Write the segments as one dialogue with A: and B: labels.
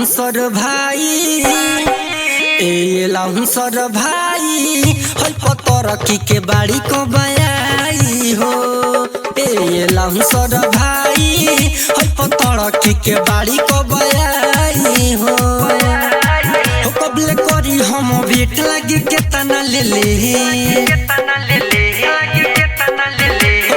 A: सर भाई सर भाई हई पतरकी के बाड़ी को बयाई हो। सर भाई हई पतरकी के बाड़ी को बयाई हो। कबले करी हम भेट लगी के तना ले ले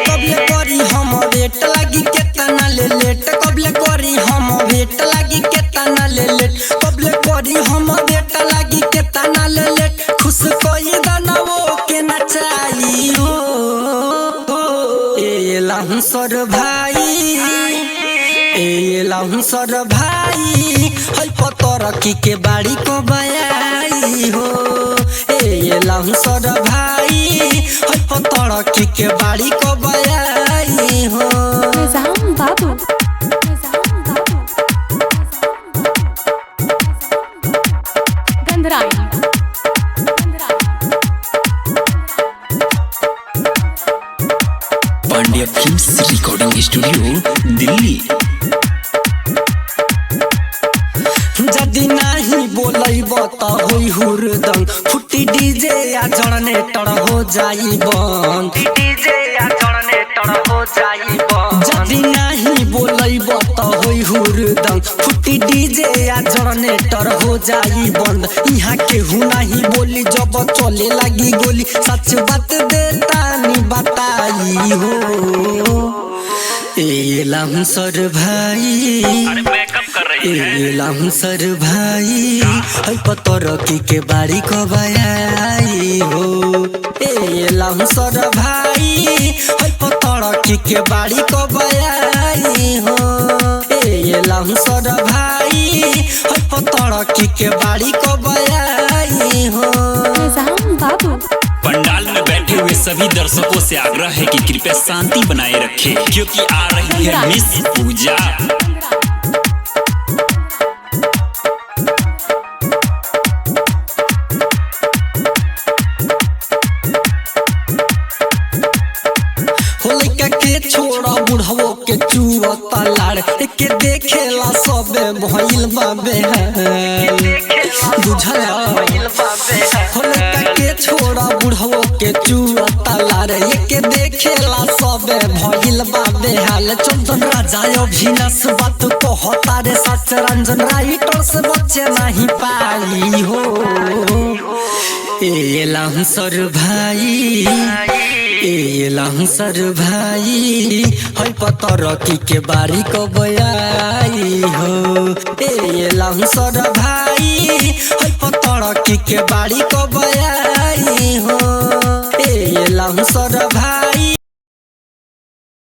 A: कबले करी हम भेट लगी के तना ले लेट कबले करी हम भेट लगी के तना ले लेट कबले करी हम भेट लगी के तना ले लेट खुश कोई दानवो के नचाई हो। सर भाई सर भाई हई पतरकी के बाड़ी को बयाई हो। सर भाई हई पतरकी के बाड़ी को बयाई हो।
B: बाबू
C: Pandya films recording studio Delhi.
A: जदि नाही बोलैब त होई हुरदंग फुटी डीजे या जनरेटर हो जाई बंद जदि नाही बोलैब त होई हुरदंग फुटी डीजे या जनरेटर हो जाई बंद। यहाँ केहू नहीं बोली जब चले लगी गोली सच बात देता नी बताई हो। सर भाई सर भाई हई पतरकी के बाड़ी को बयाई हो। सर भाई हई पतरकी के बाड़ी को बयाई हो। सर भाई हई पतरकी के बाड़ी को बयाई हो।
B: बाबू
C: पंडाल में बैठे हुए सभी दर्शकों से आग्रह है कि कृपया शांति बनाए रखें क्योंकि आ रही है मिस पूजा।
A: के छोड़ा बुढ़वो के चुआ तलाड़ के देखेला सबे भइल बाबे बुझला के छोड़ा बुढ़वो के चुआ तलाड़ के देखेला सबे भइल बाबे हाल। चंदन राजा अभिनाश बात कहता रे सच रंजन राइटर से बच्चे नहीं पाई हो। सर भाई सर भाई हई पतरकी के बाड़ी को बयाई हो। सर भाई हई पतरकी के बाड़ी को बयाई हो। सर भाई